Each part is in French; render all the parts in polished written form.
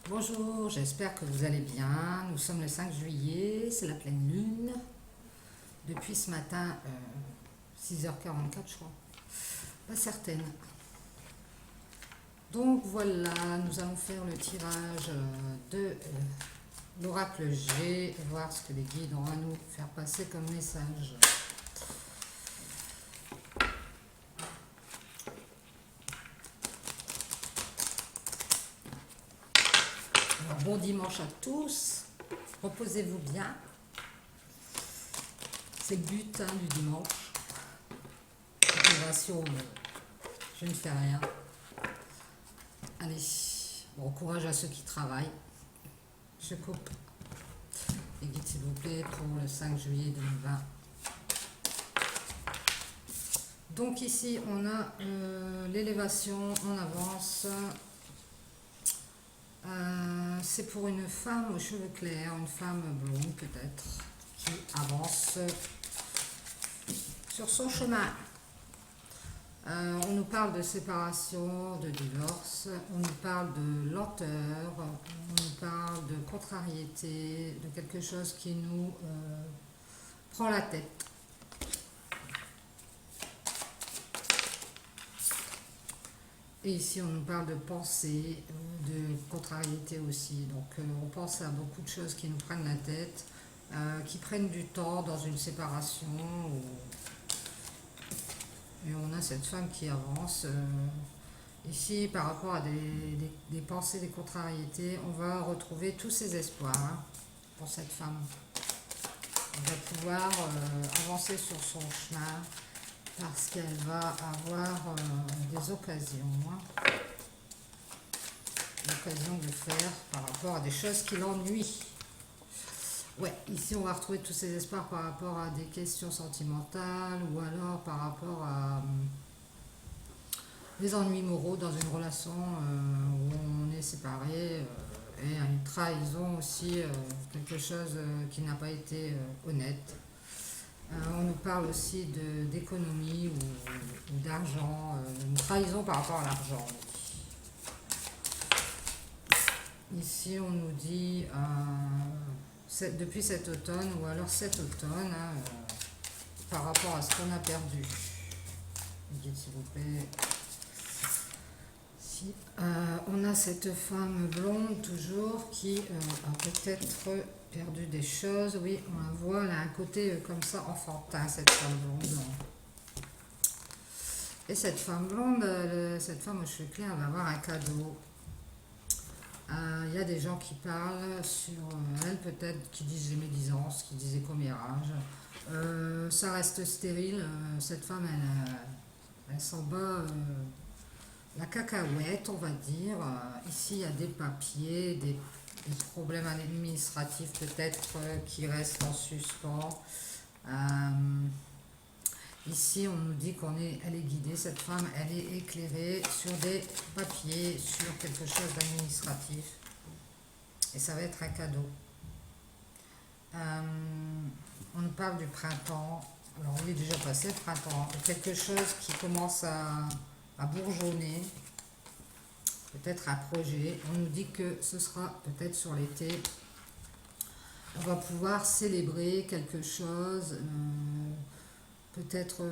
Bonjour, j'espère que vous allez bien. Nous sommes le 5 juillet, c'est la pleine lune. Depuis ce matin, 6h44 je crois, pas certaine. Donc voilà, nous allons faire le tirage de l'oracle G et voir ce que les guides ont à nous faire passer comme message. Alors, bon dimanche à tous, reposez-vous bien, c'est le but du dimanche. Motivation, je ne fais rien. Allez, bon courage à ceux qui travaillent. Je coupe les guides s'il vous plaît pour le 5 juillet 2020. Donc ici on a l'élévation en avance. C'est pour une femme aux cheveux clairs, une femme blonde peut-être, qui avance sur son chemin. On nous parle de séparation, de divorce, on nous parle de lenteur, on nous parle de contrariété, de quelque chose qui nous prend la tête. Et ici, on nous parle de pensée, de contrariété aussi. Donc, on pense à beaucoup de choses qui nous prennent la tête, qui prennent du temps dans une séparation. Et on a cette femme qui avance. Ici, par rapport à des pensées, des contrariétés, on va retrouver tous ses espoirs pour cette femme. Elle va pouvoir avancer sur son chemin parce qu'elle va avoir des occasions. L'occasion de faire par rapport à des choses qui l'ennuient. Ouais, ici on va retrouver tous ces espoirs par rapport à des questions sentimentales ou alors par rapport à des ennuis moraux dans une relation où on est séparé et à une trahison aussi, quelque chose qui n'a pas été honnête. On nous parle aussi d'économie ou d'argent, une trahison par rapport à l'argent. Ici, on nous dit depuis cet automne ou alors cet automne, par rapport à ce qu'on a perdu. Dites s'il vous plaît. Si, on a cette femme blonde toujours qui a peut-être perdu des choses. Oui, on la voit, elle a un côté comme ça enfantin, cette femme blonde. Et cette femme blonde, cette femme aux cheveux clairs, elle va avoir un cadeau. Il y a des gens qui parlent sur elle, peut-être, qui disent les médisances, qui disent les commérages. Ça reste stérile. Cette femme, elle s'en bat la cacahuète, on va dire. Ici, il y a des papiers, des problèmes administratifs peut-être qui restent en suspens. Ici, on nous dit qu'elle est guidée, cette femme, elle est éclairée sur des papiers, sur quelque chose d'administratif. Et ça va être un cadeau. On nous parle du printemps. Alors, on est déjà passé le printemps. Quelque chose qui commence à bourgeonner. Peut-être un projet. On nous dit que ce sera peut-être sur l'été. On va pouvoir célébrer quelque chose. Peut-être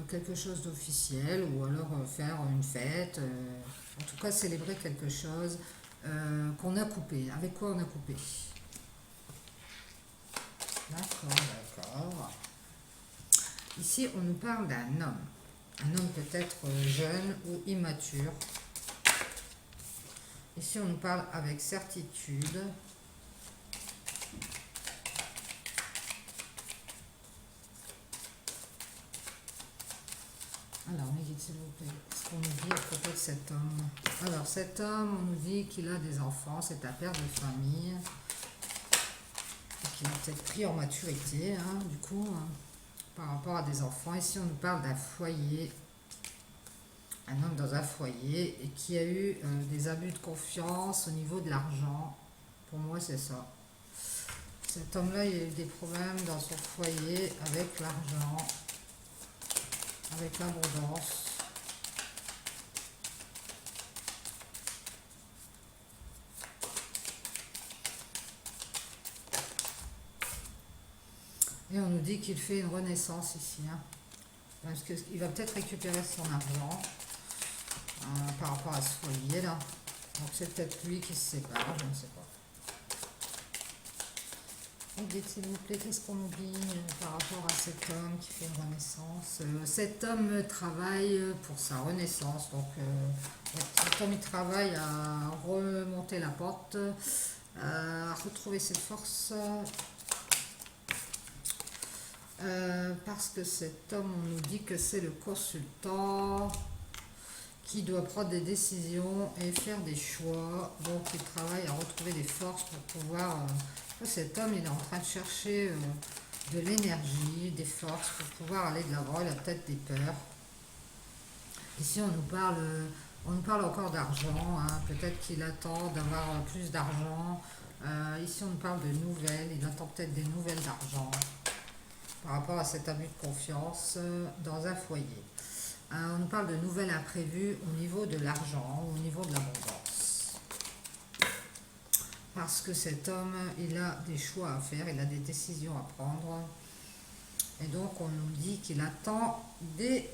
quelque chose d'officiel ou alors faire une fête, en tout cas célébrer quelque chose qu'on a coupé. Avec quoi on a coupé? D'accord. Ici, on nous parle d'un homme. Un homme peut-être jeune ou immature. Ici, on nous parle avec certitude. Alors, mes guides, s'il vous plaît, ce qu'on nous dit à propos de cet homme. Alors, cet homme, on nous dit qu'il a des enfants, c'est un père de famille, qui a peut-être pris en maturité, du coup, par rapport à des enfants. Ici, on nous parle d'un foyer, un homme dans un foyer, et qui a eu des abus de confiance au niveau de l'argent. Pour moi, c'est ça. Cet homme-là, il a eu des problèmes dans son foyer avec l'argent, avec Et on nous dit qu'il fait une renaissance ici. Hein. Parce qu'il va peut-être récupérer son argent par rapport à ce foyer là. Donc c'est peut-être lui qui se sépare, je ne sais pas. Dites s'il vous plaît, qu'est-ce qu'on oublie par rapport à cet homme qui fait une renaissance. Cet homme travaille pour sa renaissance. Donc cet homme il travaille à remonter la porte, à retrouver ses forces. Parce que cet homme, on nous dit que c'est le consultant qui doit prendre des décisions et faire des choix. Donc il travaille à retrouver des forces pour pouvoir... cet homme, il est en train de chercher de l'énergie, des forces pour pouvoir aller de l'avant. Il a peut-être des peurs. Ici, on nous parle encore d'argent. Hein. Peut-être qu'il attend d'avoir plus d'argent. Ici, on nous parle de nouvelles. Il attend peut-être des nouvelles d'argent par rapport à cet abus de confiance dans un foyer. On nous parle de nouvelles imprévues au niveau de l'argent, au niveau de l'abondance. Parce que cet homme, il a des choix à faire, il a des décisions à prendre. Et donc, on nous dit qu'il attend des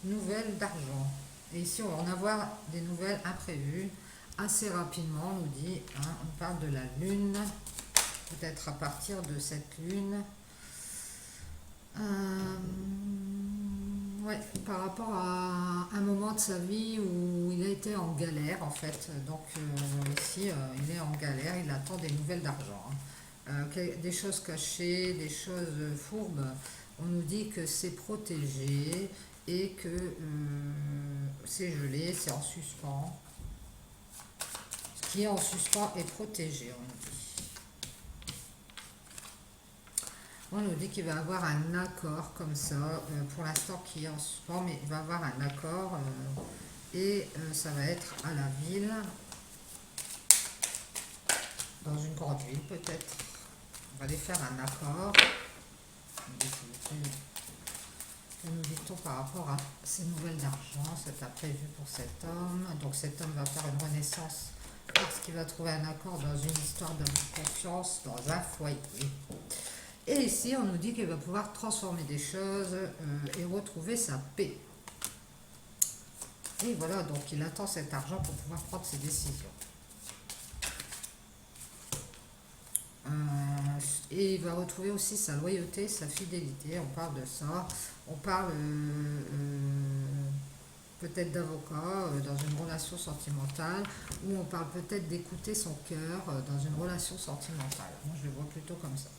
nouvelles d'argent. Et ici, on va en avoir des nouvelles imprévues assez rapidement, on nous dit. Hein, on parle de la lune, peut-être à partir de cette lune. Ouais, par rapport à un moment de sa vie où il a été en galère en fait. Donc ici, il est en galère, il attend des nouvelles d'argent. Hein. Des choses cachées, des choses fourbes. On nous dit que c'est protégé et que c'est gelé, c'est en suspens. Ce qui est en suspens est protégé, on nous dit. On nous dit qu'il va avoir un accord comme ça, pour l'instant qui est en suspens, mais il va avoir un accord et ça va être à la ville, dans une grande ville peut-être. On va aller faire un accord. Que nous dit-on par rapport à ces nouvelles d'argent, c'est imprévu pour cet homme. Donc cet homme va faire une renaissance parce qu'il va trouver un accord dans une histoire de confiance, dans un foyer. Et ici, on nous dit qu'il va pouvoir transformer des choses et retrouver sa paix. Et voilà, donc il attend cet argent pour pouvoir prendre ses décisions. Et il va retrouver aussi sa loyauté, sa fidélité. On parle de ça. On parle peut-être d'avocat dans une relation sentimentale, ou on parle peut-être d'écouter son cœur dans une relation sentimentale. Moi, je le vois plutôt comme ça.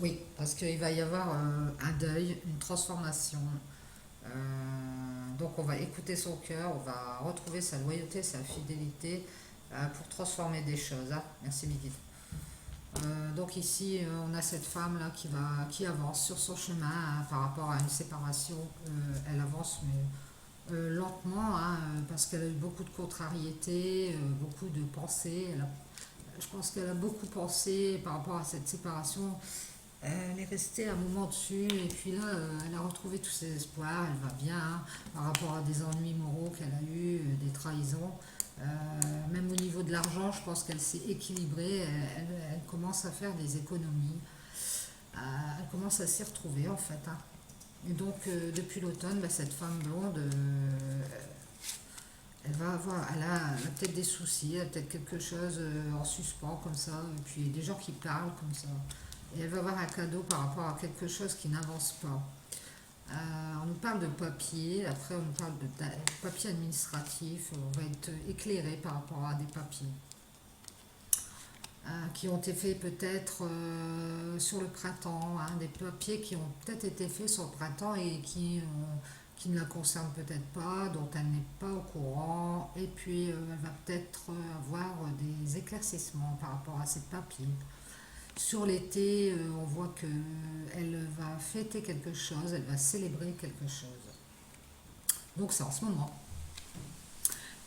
Oui, parce qu'il va y avoir un deuil, une transformation. Donc on va écouter son cœur, on va retrouver sa loyauté, sa fidélité pour transformer des choses. Hein. Merci Miguel. Donc ici, on a cette femme-là qui avance sur son chemin hein, par rapport à une séparation. Elle avance, mais lentement, hein, parce qu'elle a eu beaucoup de contrariétés, beaucoup de pensées. Je pense qu'elle a beaucoup pensé par rapport à cette séparation. Elle est restée un moment dessus et puis là, elle a retrouvé tous ses espoirs, elle va bien hein, par rapport à des ennuis moraux qu'elle a eus, des trahisons. Même au niveau de l'argent, je pense qu'elle s'est équilibrée, elle commence à faire des économies, elle commence à s'y retrouver en fait. Hein. Et donc depuis l'automne, bah, cette femme blonde, elle a peut-être des soucis, elle a peut-être quelque chose en suspens comme ça, et puis des gens qui parlent comme ça. Et elle va avoir un cadeau par rapport à quelque chose qui n'avance pas. On nous parle de papier, après on nous parle de papier administratif, on va être éclairé par rapport à des papiers qui ont été faits peut-être sur le printemps, hein, des papiers qui ont peut-être été faits sur le printemps et qui ne la concernent peut-être pas, dont elle n'est pas au courant, et puis elle va peut-être avoir des éclaircissements par rapport à ces papiers. Sur l'été, on voit qu'elle va fêter quelque chose, elle va célébrer quelque chose. Donc c'est en ce moment.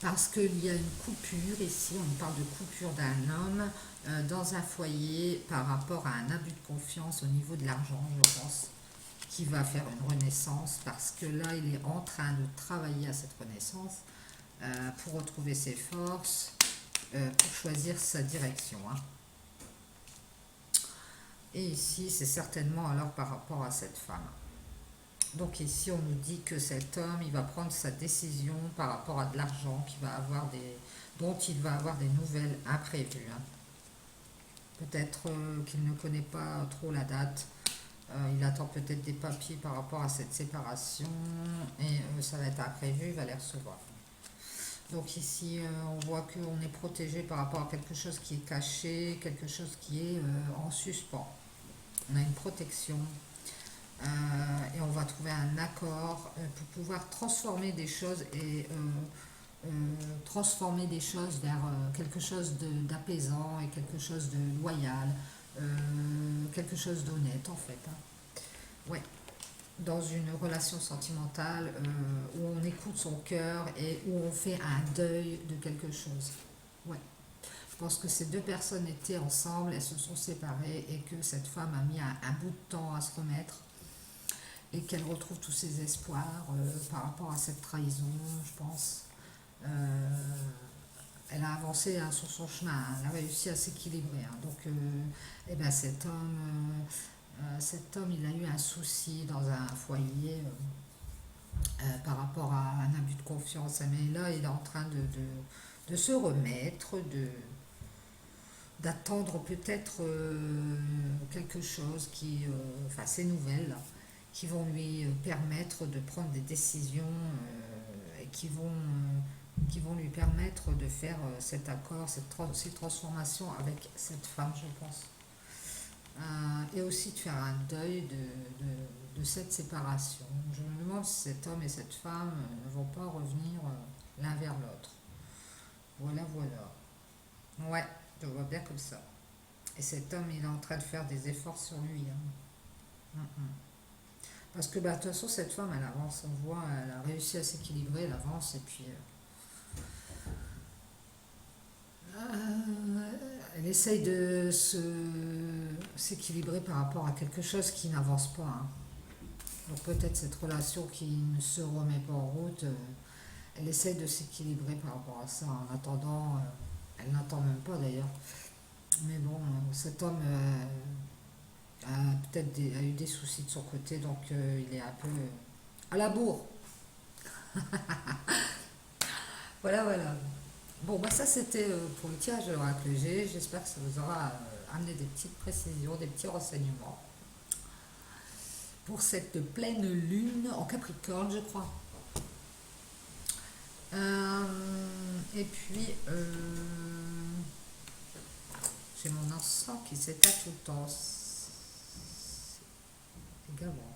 Parce qu'il y a une coupure ici, on parle de coupure d'un homme dans un foyer par rapport à un abus de confiance au niveau de l'argent, je pense, qui va faire une renaissance parce que là, il est en train de travailler à cette renaissance pour retrouver ses forces, pour choisir sa direction, hein. Et ici, c'est certainement alors par rapport à cette femme. Donc ici, on nous dit que cet homme, il va prendre sa décision par rapport à de l'argent dont il va avoir des nouvelles imprévues, hein. Peut-être qu'il ne connaît pas trop la date. Il attend peut-être des papiers par rapport à cette séparation et ça va être imprévu, il va les recevoir. Donc ici, on voit qu'on est protégé par rapport à quelque chose qui est caché, quelque chose qui est en suspens. On a une protection. Et on va trouver un accord pour pouvoir transformer des choses et transformer des choses vers quelque chose d'apaisant et quelque chose de loyal, quelque chose d'honnête en fait, hein. Ouais, dans une relation sentimentale où on écoute son cœur et où on fait un deuil de quelque chose. Ouais. Je pense que ces deux personnes étaient ensemble, elles se sont séparées et que cette femme a mis un bout de temps à se remettre et qu'elle retrouve tous ses espoirs par rapport à cette trahison, je pense. Euh, Elle a avancé hein, sur son chemin, hein, elle a réussi à s'équilibrer, hein. Donc, eh ben, cet homme, il a eu un souci dans un foyer par rapport à un abus de confiance. Mais là, il est en train de se remettre, d'attendre peut-être quelque chose enfin ces nouvelles là, qui vont lui permettre de prendre des décisions et qui vont lui permettre de faire cet accord, ces transformations avec cette femme, je pense. Et aussi de faire un deuil de cette séparation. Je me demande si cet homme et cette femme ne vont pas revenir l'un vers l'autre. Voilà, voilà. Ouais, je vois bien comme ça. Et cet homme, il est en train de faire des efforts sur lui, hein. Mm, mm. Parce que bah, de toute façon, cette femme, elle avance, on voit, elle a réussi à s'équilibrer, elle avance, et puis elle essaye de s'équilibrer par rapport à quelque chose qui n'avance pas, hein. Donc peut-être cette relation qui ne se remet pas en route, elle essaye de s'équilibrer par rapport à ça. En attendant, elle n'attend même pas d'ailleurs. Mais bon, cet homme a a eu des soucis de son côté, donc il est un peu à la bourre. Voilà, voilà. Bon, bah ça c'était pour le tirage de l'oracle G. J'espère que ça vous aura amené des petites précisions, des petits renseignements pour cette pleine lune en Capricorne, je crois. Et puis, j'ai mon encens qui s'éteint tout le temps. C'est également.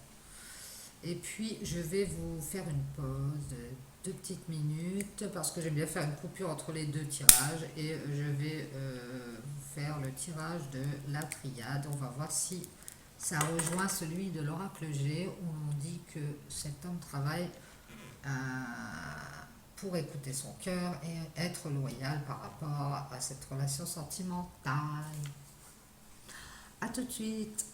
Et puis, je vais vous faire une pause de 2 petites minutes parce que j'aime bien faire une coupure entre les deux tirages et je vais vous faire le tirage de la triade. On va voir si ça rejoint celui de l'oracle G où on dit que cet homme travaille euh, pour écouter son cœur et être loyal par rapport à cette relation sentimentale. A tout de suite.